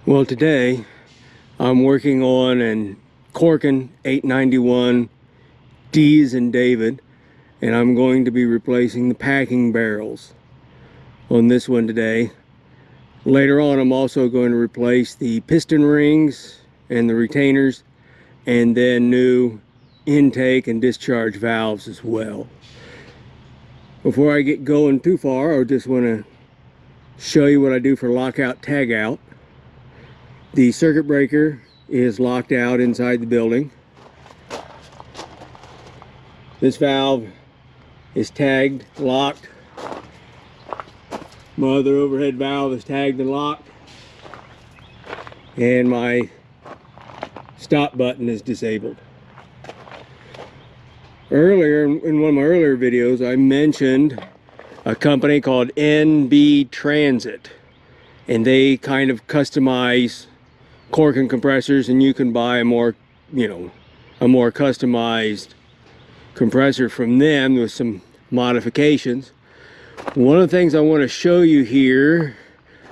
Well, today I'm working on an Corkin 891 D's and David, and I'm going to be replacing the packing barrels on this one today. Later on, I'm also going to replace the piston rings and the retainers, and then new intake and discharge valves as well. Before I get going too far, I just want to show you what I do for lockout tagout. The circuit breaker is locked out inside the building. This valve is tagged, locked. My other overhead valve is tagged and locked. And my stop button is disabled. Earlier, in one of my earlier videos, I mentioned a company called NB Transit. And they kind of customize Corkin compressors, and you can buy a more customized compressor from them with some modifications. One of the things I want to show you here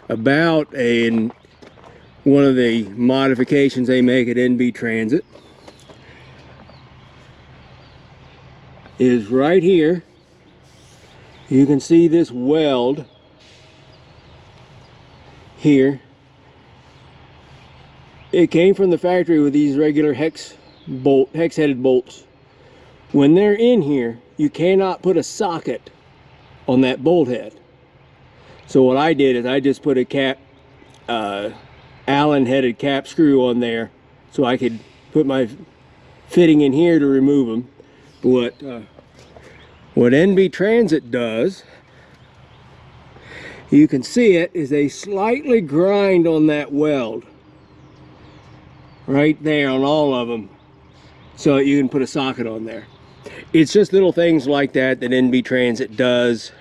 about one of the modifications they make at NB Transit is right here. You can see this weld here. It came from the factory with these regular hex-headed bolts. When they're in here, you cannot put a socket on that bolt head. So what I did is I just put a Allen-headed cap screw on there, so I could put my fitting in here to remove them. What NB Transit does, you can see it, is they slightly grind on that weld right there on all of them, so that you can put a socket on there. It's just little things like that that NB Transit does,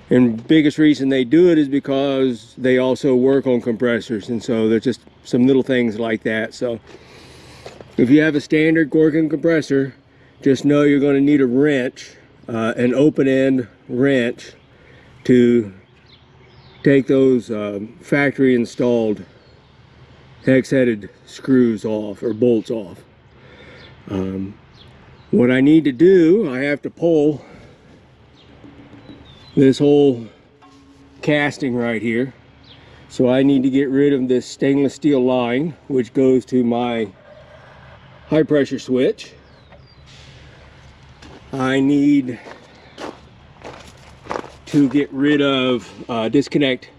and biggest reason they do it is because they also work on compressors, and so there's just some little things like that. So if you have a standard Corkin compressor, just know you're going to need a wrench, an open end wrench, to take those factory installed hex-headed screws off, or bolts off. What I need to do, I have to pull this whole casting right here. So I need to get rid of this stainless steel line, which goes to my high pressure switch. I need to get rid of, disconnect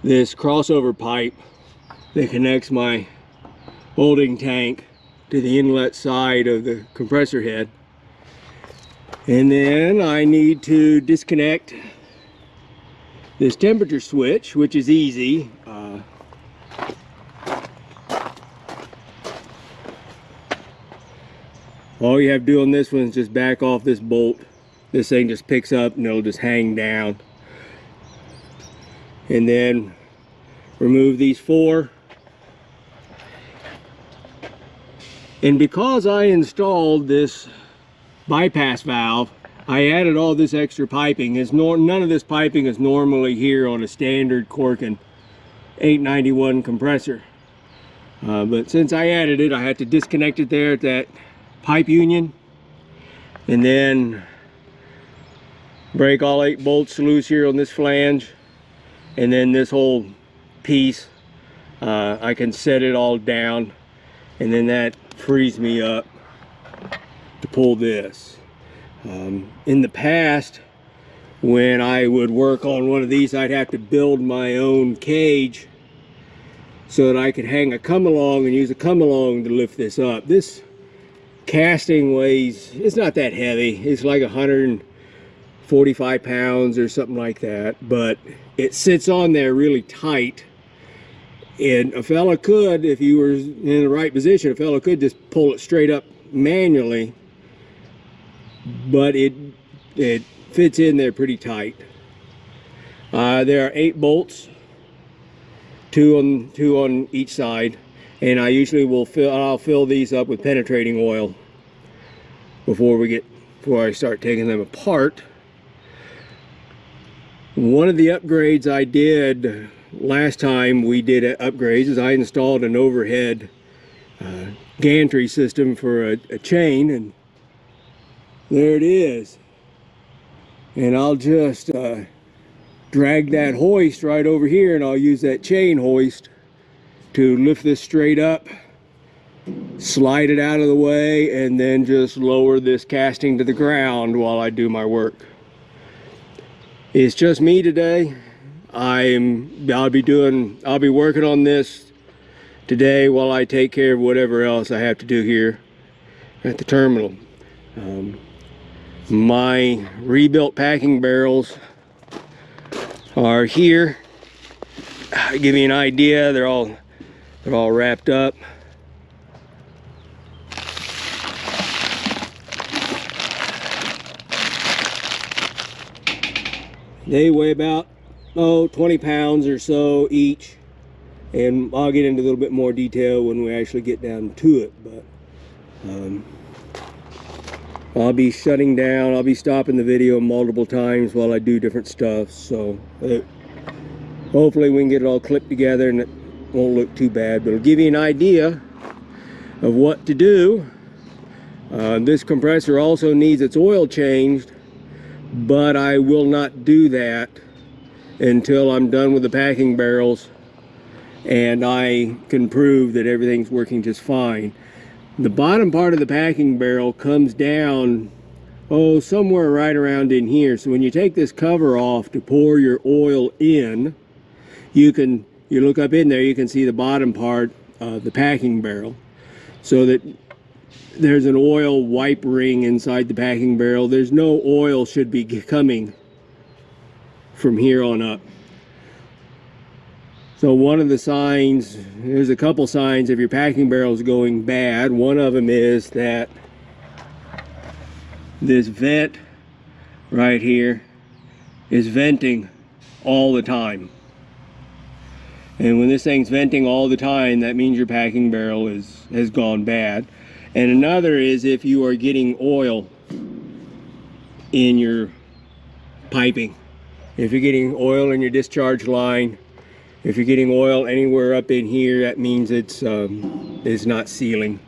this crossover pipe that connects my holding tank to the inlet side of the compressor head. And then I need to disconnect this temperature switch, which is easy. All you have to do on this one is just back off this bolt. This thing just picks up and it'll just hang down. And then remove these four. And because I installed this bypass valve, I added all this extra piping. None of this piping is normally here on a standard Corkin 891 compressor. But since I added it, I had to disconnect it there at that pipe union, and then break all 8 bolts loose here on this flange, and then this whole piece, I can set it all down, and then that frees me up to pull this. In the past, when I would work on one of these, I'd have to build my own cage so that I could hang a come-along and use a come-along to lift this up. This casting weighs, it's not that heavy, it's like 145 pounds or something like that, but it sits on there really tight. And a fella could, if you were in the right position, a fella could just pull it straight up manually, but it fits in there pretty tight. There are 8 bolts, two on each side, and I usually I'll fill these up with penetrating oil before I start taking them apart. One of the upgrades I did last time we did upgrades is I installed an overhead gantry system for a chain, and there it is. And I'll just drag that hoist right over here, and I'll use that chain hoist to lift this straight up, slide it out of the way, and then just lower this casting to the ground while I do my work. It's just me today. I'll be working on this today while I take care of whatever else I have to do here at the terminal. My rebuilt packing barrels are here. I'll give you an idea, they're all wrapped up. They weigh about 20 pounds or so each, and I'll get into a little bit more detail when we actually get down to it. But I'll be shutting down, I'll be stopping the video multiple times while I do different stuff, so hopefully we can get it all clipped together and it won't look too bad, but it'll give you an idea of what to do. This compressor also needs its oil changed, but I will not do that until I'm done with the packing barrels and I can prove that everything's working just fine. The bottom part of the packing barrel comes down somewhere right around in here. So when you take this cover off to pour your oil in, you look up in there, you can see the bottom part of the packing barrel, so that there's an oil wipe ring inside the packing barrel. There's no oil should be coming from here on up. So one of the signs, there's a couple signs if your packing barrel is going bad. One of them is that this vent right here is venting all the time. And when this thing's venting all the time, that means your packing barrel has gone bad. And another is if you are getting oil in your piping. If you're getting oil in your discharge line, if you're getting oil anywhere up in here, that means it's not sealing.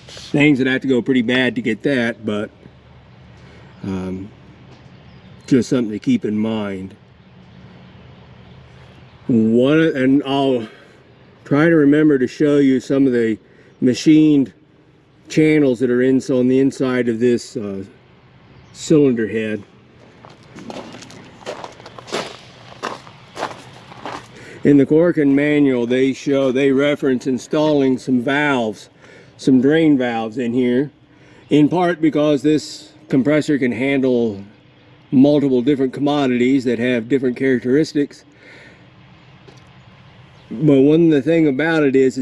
Things that have to go pretty bad to get that, but just something to keep in mind. And I'll try to remember to show you some of the machined channels that are on the inside of this cylinder head. In the Oring manual, they reference installing some valves, some drain valves in here, in part because this compressor can handle multiple different commodities that have different characteristics. But one thing about it is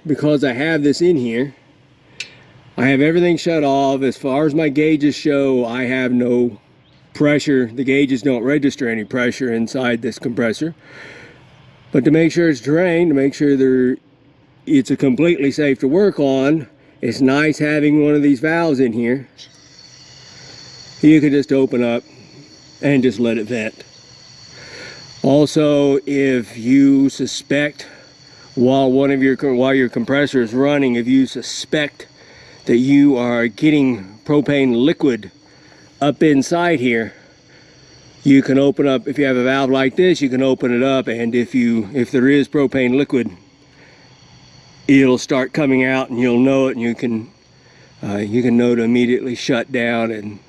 because I have this in here, I have everything shut off. As far as my gauges show, I have no pressure. The gauges don't register any pressure inside this compressor. But to make sure it's drained, to make sure it's completely safe to work on, it's nice having one of these valves in here. You can just open up and just let it vent. Also, if you suspect while your compressor is running, if you suspect that you are getting propane liquid up inside here, you can open up, if you have a valve like this, you can open it up, and if there is propane liquid, it'll start coming out and you'll know it, and you can know to immediately shut down and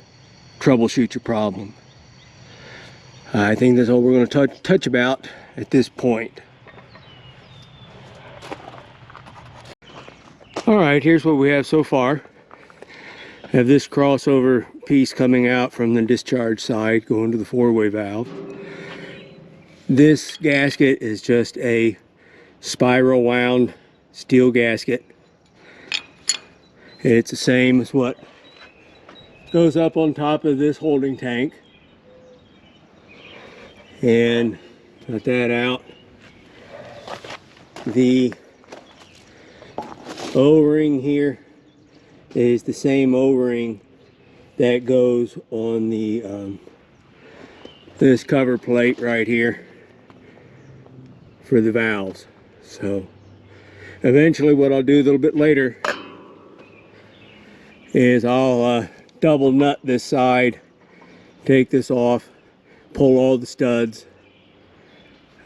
troubleshoot your problem. I think that's all we're going to touch about at this point. Alright, here's what we have so far. I have this crossover piece coming out from the discharge side going to the four-way valve. This gasket is just a spiral wound steel gasket. It's the same as what goes up on top of this holding tank. And cut that out. The O-ring here is the same O-ring that goes on the this cover plate right here. for the valves. So eventually what I'll do a little bit later is I'll double nut this side, take this off, pull all the studs,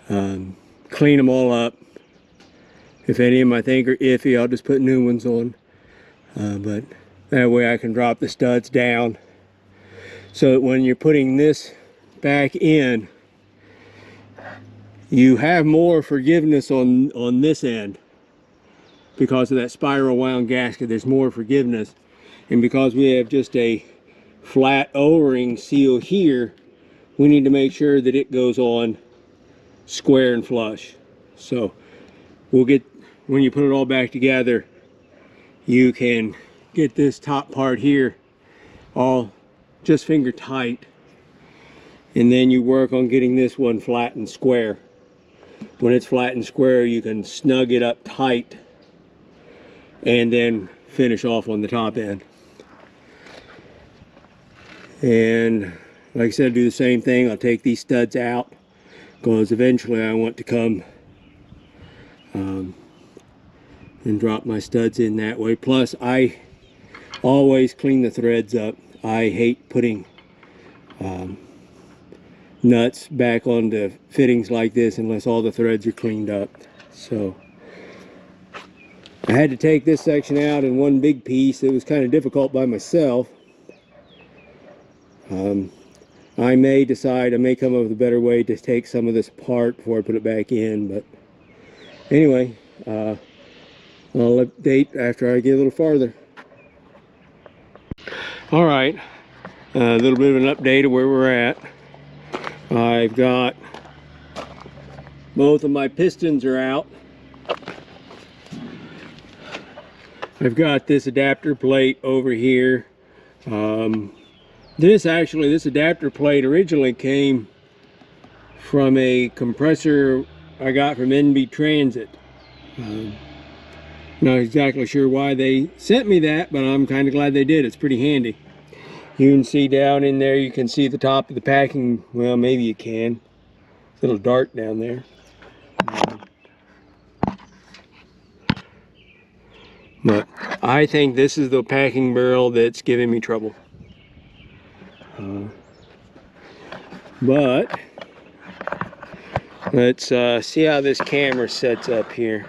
clean them all up. If any of them I think are iffy, I'll just put new ones on. But that way I can drop the studs down so that when you're putting this back in, you have more forgiveness on this end. Because of that spiral wound gasket, there's more forgiveness. And because we have just a flat O-ring seal here, we need to make sure that it goes on square and flush. So we'll get, when you put it all back together, you can get this top part here all just finger tight, and then you work on getting this one flat and square. When it's flat and square, you can snug it up tight and then finish off on the top end. And like I said, do the same thing. I'll take these studs out because eventually I want to come and drop my studs in that way. Plus, I always clean the threads up. I hate putting nuts back onto fittings like this unless all the threads are cleaned up. So I had to take this section out in one big piece. It was kind of difficult by myself. I may decide, I may come up with a better way to take some of this apart before I put it back in, but anyway, I'll update after I get a little farther. All right, a little bit of an update of where we're at. I've got both of my pistons are out. I've got this adapter plate over here. This adapter plate originally came from a compressor I got from NB Transit. Not exactly sure why they sent me that, but I'm kind of glad they did. It's pretty handy. You can see down in there, you can see the top of the packing. Well, maybe you can. It's a little dark down there. But I think this is the packing barrel that's giving me trouble. But let's see how this camera sets up here.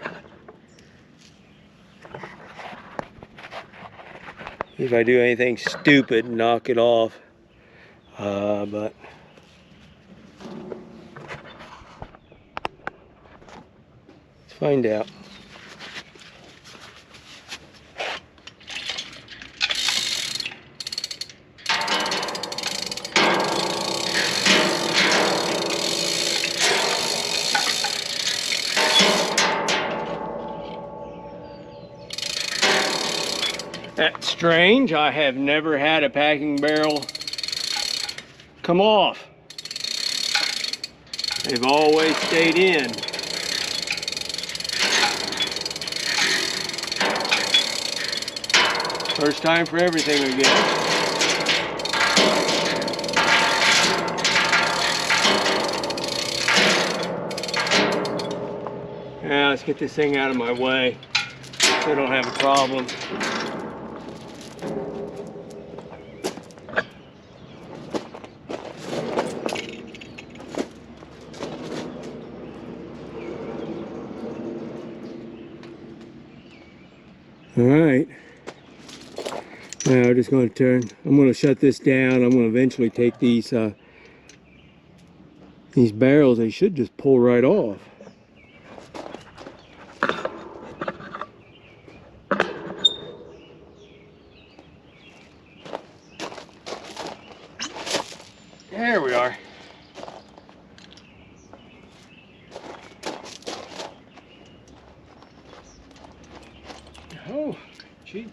If I do anything stupid, knock it off. But let's find out. That's strange. I have never had a packing barrel come off. They've always stayed in. First time for everything again. Now let's get this thing out of my way so I don't have a problem. All right, now we're just going to turn, I'm going to shut this down. I'm going to eventually take these barrels, they should just pull right off. There we are. Oh, gee.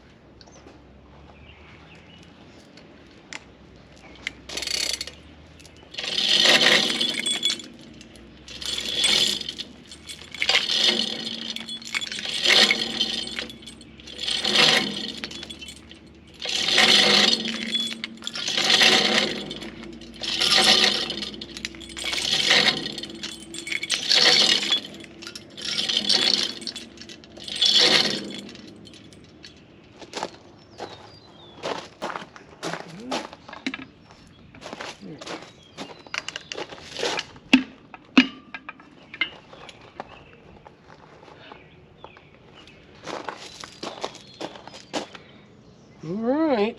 All right.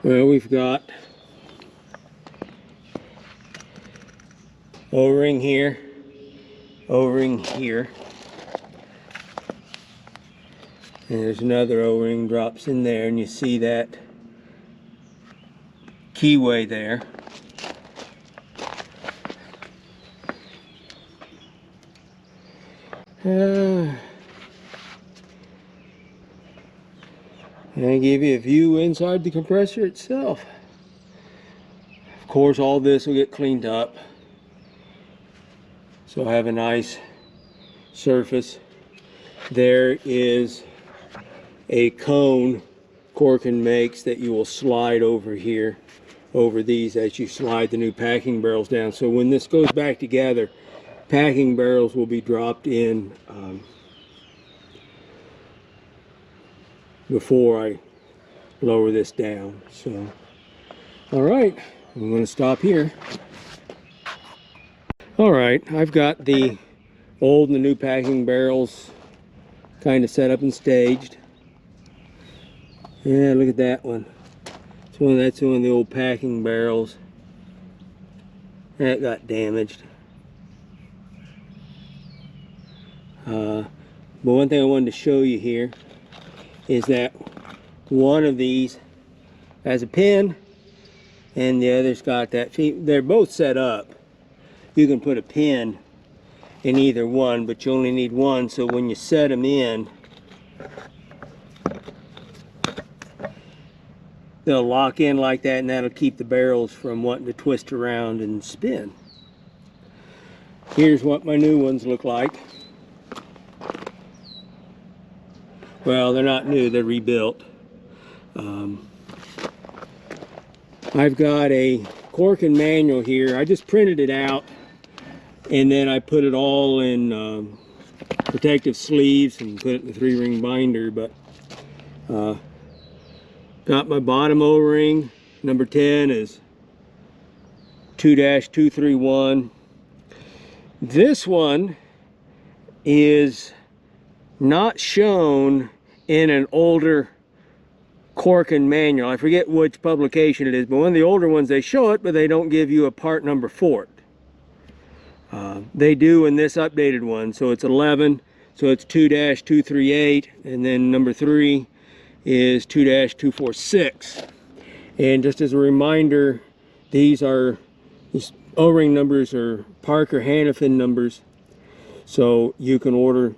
Well, we've got O-ring here, O-ring here. And there's another O-ring drops in there, and you see that keyway there. And I give you a view inside the compressor itself. Of course, all this will get cleaned up, so I have a nice surface. There is a cone Corken makes that you will slide over here, over these, as you slide the new packing barrels down. So when this goes back together, packing barrels will be dropped in before I lower this down. So, all right, I'm going to stop here. All right, I've got the old and the new packing barrels kind of set up and staged. Yeah, look at that one. That's one of the old packing barrels. That got damaged. But one thing I wanted to show you here is that one of these has a pin and the other's got that. They're both set up. You can put a pin in either one, but you only need one, so when you set them in, they'll lock in like that, and that'll keep the barrels from wanting to twist around and spin. Here's what my new ones look like. Well, they're not new, they're rebuilt. I've got a Corken manual here. I just printed it out, and then I put it all in protective sleeves and put it in the 3-ring binder. But got my bottom O-ring. Number 10 is 2-231. This one is not shown in an older Corken manual. I forget which publication it is, but one of the older ones, they show it, but they don't give you a part number for it. They do in this updated one. So it's 11, so it's 2-238, and then number 3 is 2-246. And just as a reminder, these O-ring numbers are Parker Hannafin numbers, so you can order,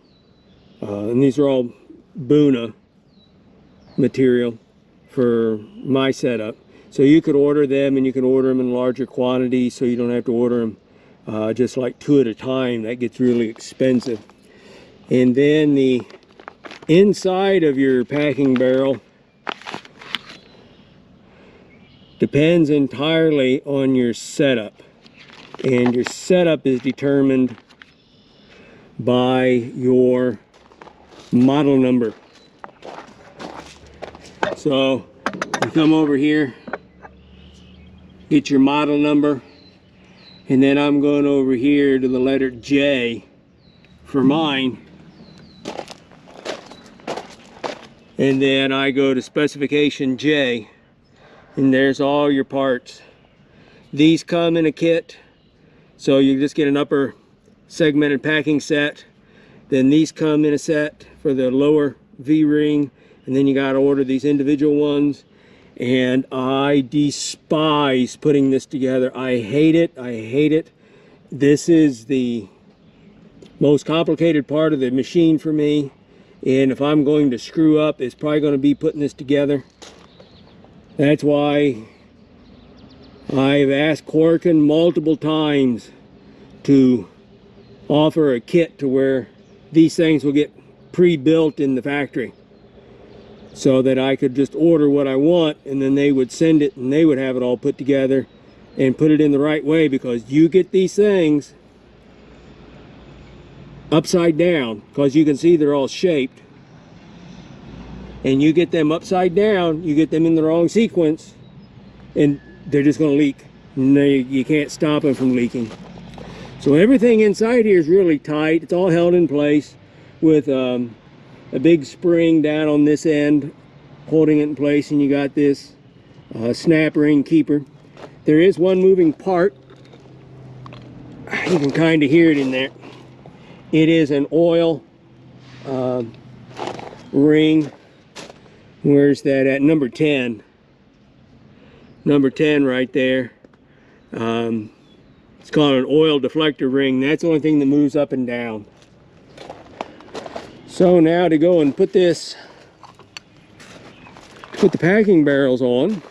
and these are all Buna material for my setup. So you could order them, and you can order them in larger quantities, so you don't have to order them just like 2 at a time. That gets really expensive. And then the inside of your packing barrel depends entirely on your setup, and your setup is determined by your model number. So you come over here, get your model number, and then I'm going over here to the letter J for mine, and then I go to specification J, and there's all your parts. These come in a kit, so you just get an upper segmented packing set. Then these come in a set for the lower V-ring, and then you got to order these individual ones. And I despise putting this together. I hate it. I hate it. This is the most complicated part of the machine for me, and if I'm going to screw up, it's probably going to be putting this together. That's why I've asked Corken multiple times to offer a kit to where these things will get pre-built in the factory, so that I could just order what I want, and then they would send it, and they would have it all put together and put it in the right way, because you get these things upside down, because you can see they're all shaped, and you get them upside down, you get them in the wrong sequence, and they're just going to leak. And you can't stop them from leaking. So everything inside here is really tight. It's all held in place with a big spring down on this end holding it in place, and you got this snap ring keeper. There is one moving part. You can kind of hear it in there. It is an oil ring. Where's that at? Number 10. Number 10 right there. It's called an oil deflector ring. That's the only thing that moves up and down. So now to go and put the packing barrels on.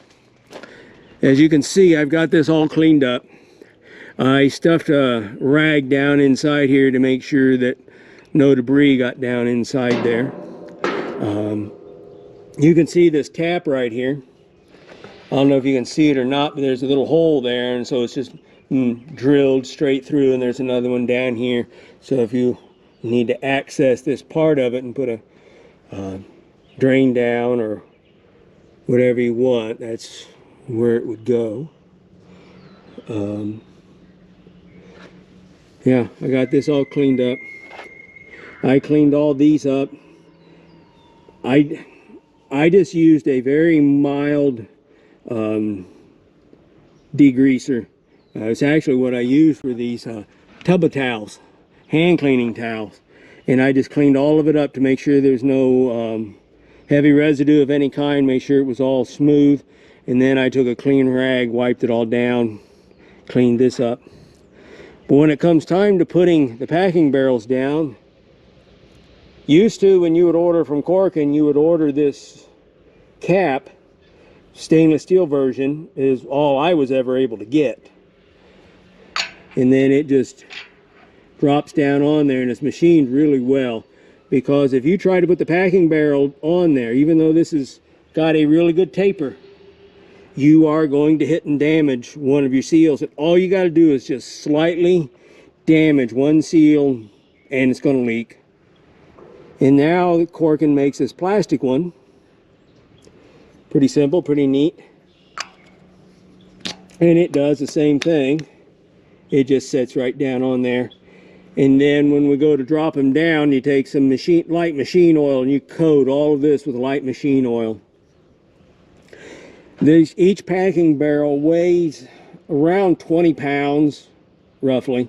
As you can see, I've got this all cleaned up. I stuffed a rag down inside here to make sure that no debris got down inside there. You can see this tap right here. I don't know if you can see it or not, but there's a little hole there, and so it's just drilled straight through, and there's another one down here. So if you need to access this part of it and put a drain down or whatever you want, that's where it would go. Yeah, I got this all cleaned up. I cleaned all these up. I just used a very mild degreaser. It's actually what I use for these tub of towels, hand cleaning towels. And I just cleaned all of it up to make sure there's no heavy residue of any kind, make sure it was all smooth. And then I took a clean rag, wiped it all down, cleaned this up. But when it comes time to putting the packing barrels down, used to, when you would order from Corken, you would order this cap. Stainless steel version is all I was ever able to get. And then it just drops down on there, and it's machined really well. Because if you try to put the packing barrel on there, even though this has got a really good taper, you are going to hit and damage one of your seals. And all you got to do is just slightly damage one seal and it's going to leak. And now Corken makes this plastic one. Pretty simple, pretty neat. And it does the same thing. It just sits right down on there. And then when we go to drop them down, you take some light machine oil and you coat all of this with light machine oil. Each packing barrel weighs around 20 pounds, roughly.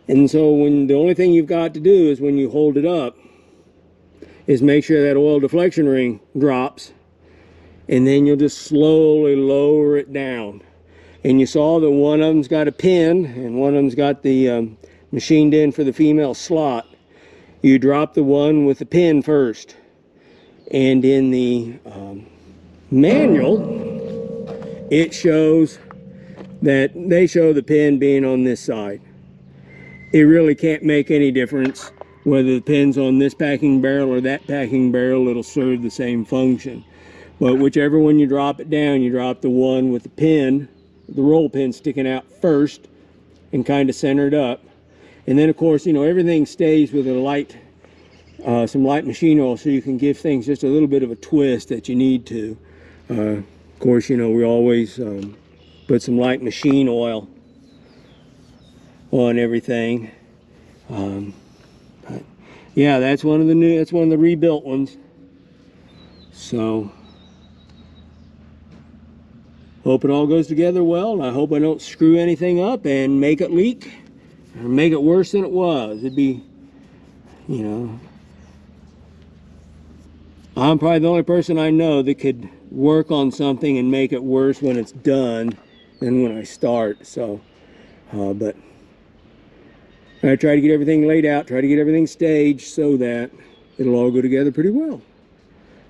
And so the only thing you've got to do is when you hold it up, is make sure that oil deflection ring drops. And then you'll just slowly lower it down. And you saw that one of them's got a pin, and one of them's got the machined in for the female slot. You drop the one with the pin first. And in the manual, it shows that they show the pin being on this side. It really can't make any difference whether the pin's on this packing barrel or that packing barrel. It'll serve the same function. But whichever one you drop it down, you drop the one with the pin, the roll pin sticking out first and kind of centered up. And then of course, you know, everything stays with a light, some light machine oil, so you can give things just a little bit of a twist that you need to. Of course, you know, we always put some light machine oil on everything. But yeah, that's one of the rebuilt ones. So hope it all goes together well, and I hope I don't screw anything up and make it leak or make it worse than it was. It'd be, you know, I'm probably the only person I know that could work on something and make it worse when it's done than when I start. So but I try to get everything laid out, try to get everything staged so that it'll all go together pretty well.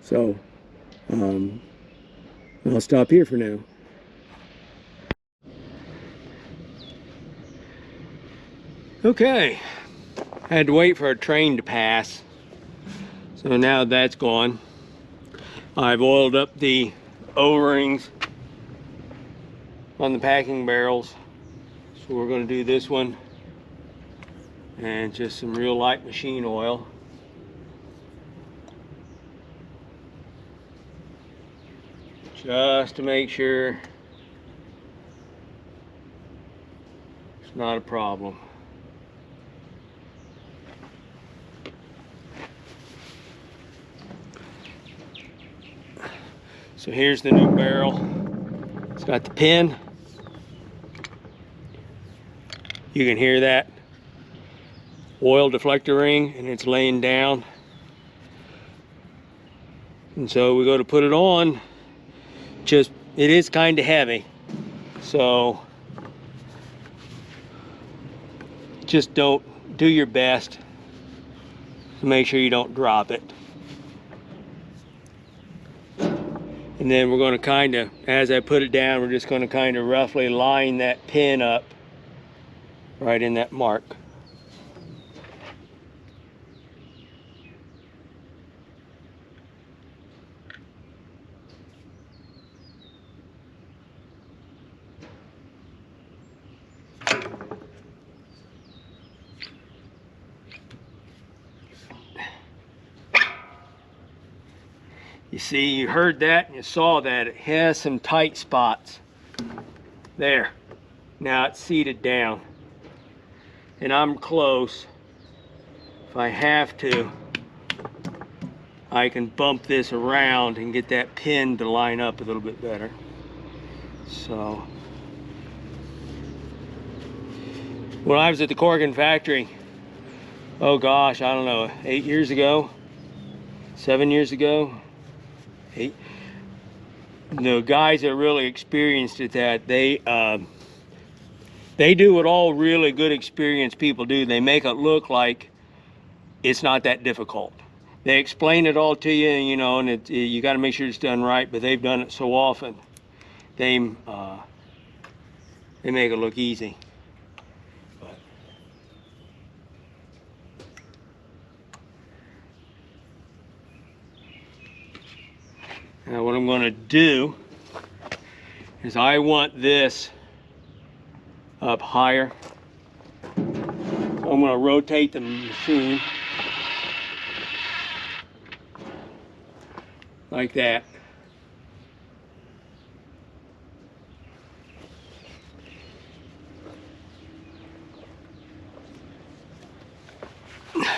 So I'll stop here for now. Okay, I had to wait for a train to pass, so now that's gone. I've oiled up the O-rings on the packing barrels, so we're going to do this one and just some real light machine oil. Just to make sure it's not a problem. So here's the new barrel. It's got the pin. You can hear that oil deflector ring, and it's laying down. And so we go to put it on. It is kind of heavy. So just do your best to make sure you don't drop it. And then we're going to kind of, as I put it down, we're just going to kind of roughly line that pin up right in that mark. You see, you heard that and you saw that it has some tight spots there. Now it's seated down, and I'm close. If I have to, I can bump this around and get that pin to line up a little bit better. So when I was at the corking factory, oh gosh, I don't know, 8 years ago, 7 years ago, the guys that are really experienced at that, they do what all really good experienced people do. They make it look like it's not that difficult. They explain it all to you, you know, and you got to make sure it's done right, but they've done it so often, they make it look easy. Now what I'm going to do is I want this up higher. I'm going to rotate the machine like that.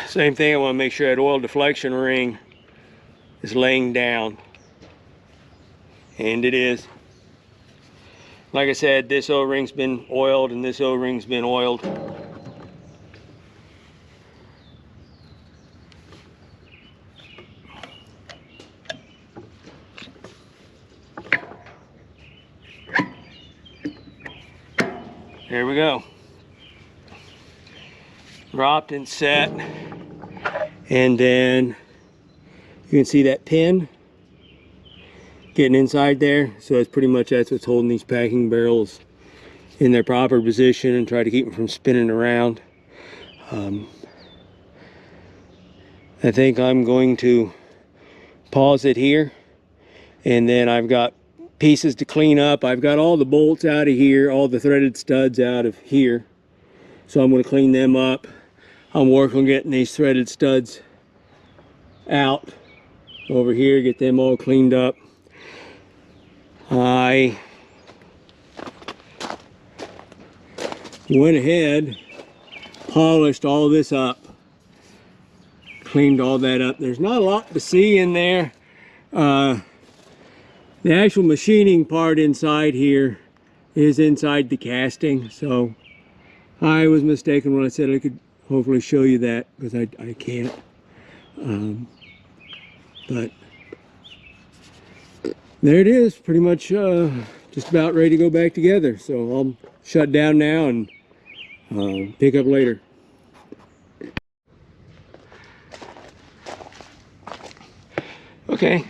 Same thing, I want to make sure that oil deflection ring is laying down. And it is. Like I said, this O-ring's been oiled and this O-ring's been oiled. There we go. Dropped and set. And then you can see that pin getting inside there. So that's pretty much that's what's holding these packing barrels in their proper position and try to keep them from spinning around. I think I'm going to pause it here, and then I've got pieces to clean up. I've got all the bolts out of here, all the threaded studs out of here, so I'm going to clean them up. I'm working on getting these threaded studs out over here, get them all cleaned up. I went ahead, polished all this up, cleaned all that up. There's not a lot to see in there. The actual machining part inside here is inside the casting, so I was mistaken when I said I could hopefully show you that, because I can't. But there it is, pretty much just about ready to go back together. So I'll shut down now and pick up later. Okay,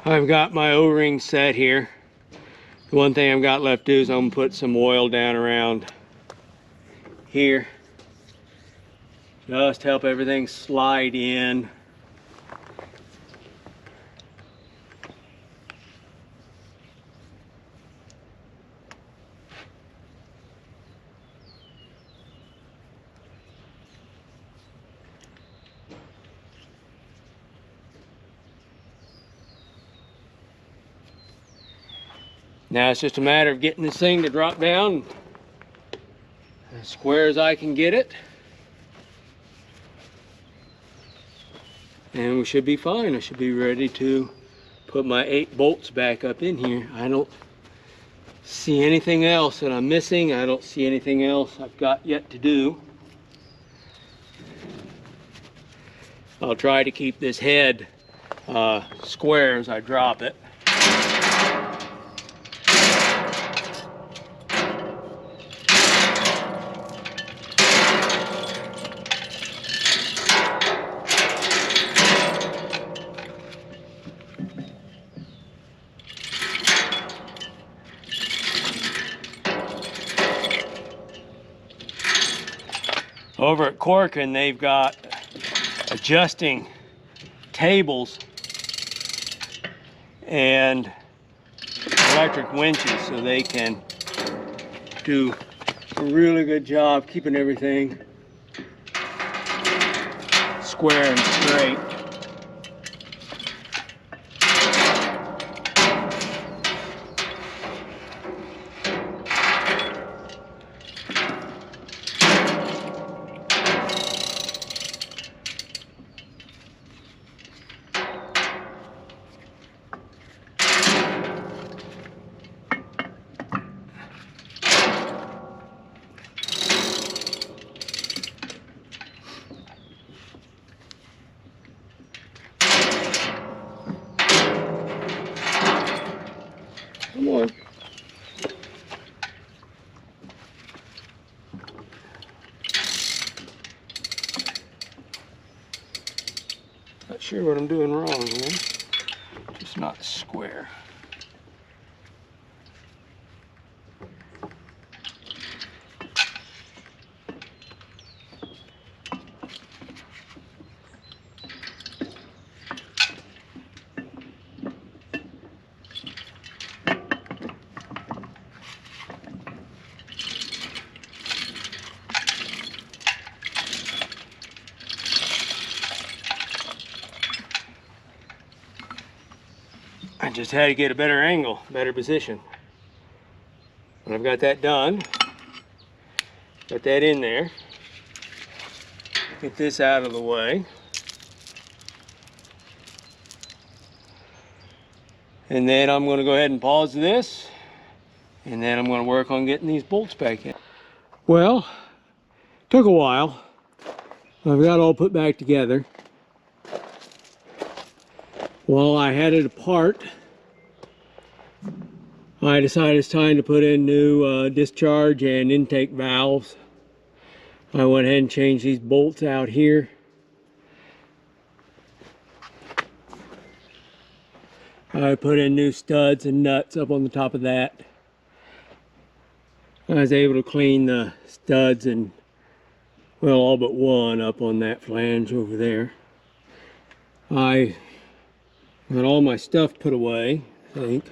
I've got my O-ring set here. The one thing I've got left to do is I'm gonna put some oil down around here. Just help everything slide in. Now it's just a matter of getting this thing to drop down as square as I can get it. And we should be fine. I should be ready to put my 8 bolts back up in here. I don't see anything else that I'm missing. I don't see anything else I've got yet to do. I'll try to keep this head square as I drop it. Over at Corkin, they've got adjusting tables and electric winches, so they can do a really good job keeping everything square and straight. Come on. Not sure what I'm doing wrong here. Just not square. I just had to get a better angle, better position. And I've got that done. Got that in there. Get this out of the way. And then I'm going to go ahead and pause this. And then I'm going to work on getting these bolts back in. Well, took a while. I've got it all put back together. While I had it apart, I decided it's time to put in new discharge and intake valves. I went ahead and changed these bolts out here. I put in new studs and nuts up on the top of that. I was able to clean the studs and, well, all but one up on that flange over there. I got all my stuff put away, I think.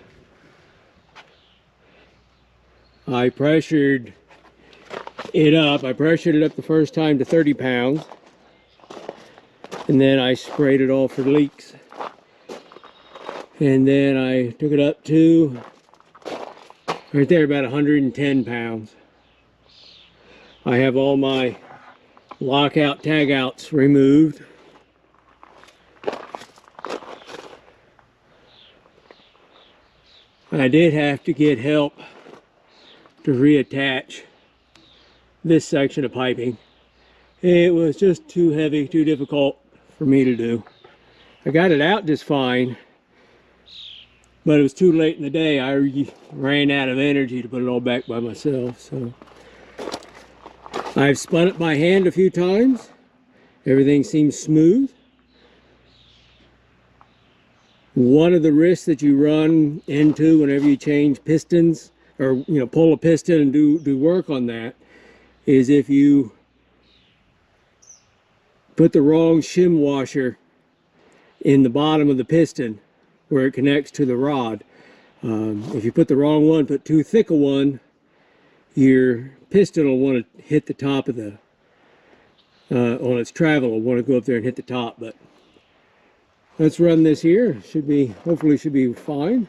I pressured it up. I pressured it up the first time to 30 pounds. And then I sprayed it all for leaks. And then I took it up to, right there, about 110 pounds. I have all my lockout tagouts removed. I did have to get help to reattach this section of piping. It was just too heavy, too difficult for me to do. I got it out just fine, but it was too late in the day. I ran out of energy to put it all back by myself. So I've spun it by hand a few times. Everything seems smooth. One of the risks that you run into whenever you change pistons, or pull a piston and do work on that, is if you put the wrong shim washer in the bottom of the piston where it connects to the rod. If you put the wrong one, put too thick a one, your piston will want to hit the top of the, on its travel, will want to go up there and hit the top. But let's run this here. Hopefully should be fine.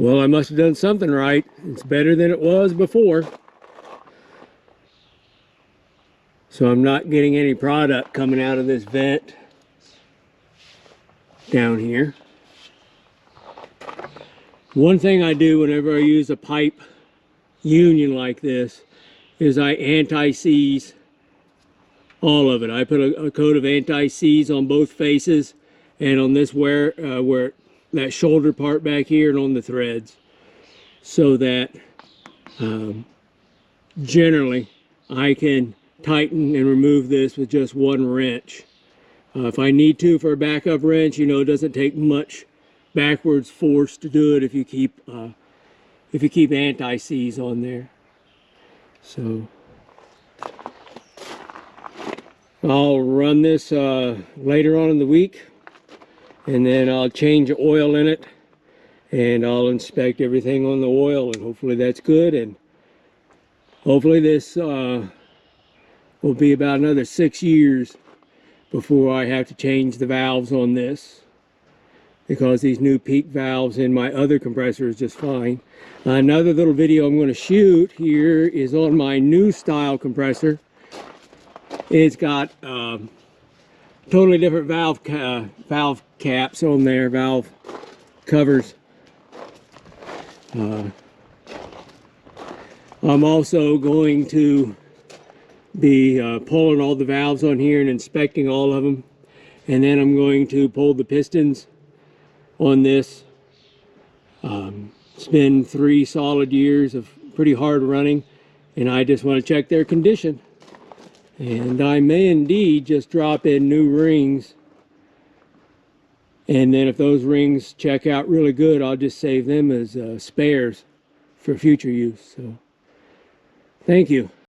Well, I must have done something right. It's better than it was before. So I'm not getting any product coming out of this vent down here. One thing I do whenever I use a pipe union like this is I anti-seize all of it. I put a coat of anti-seize on both faces and on this where that shoulder part back here and on the threads, so that generally I can tighten and remove this with just one wrench. If I need to for a backup wrench, you know, it doesn't take much backwards force to do it if you keep anti-seize on there. So I'll run this later on in the week, and then I'll change oil in it, and I'll inspect everything on the oil, and hopefully that's good. And hopefully this will be about another 6 years before I have to change the valves on this, because these new peak valves in my other compressor is just fine. Another little video I'm going to shoot here is on my new style compressor. It's got totally different valve caps on there, valve covers. I'm also going to be pulling all the valves on here and inspecting all of them, and then I'm going to pull the pistons on this. It's been 3 solid years of pretty hard running, and I just want to check their condition. And I may indeed just drop in new rings, and then if those rings check out really good, I'll just save them as spares for future use. So thank you.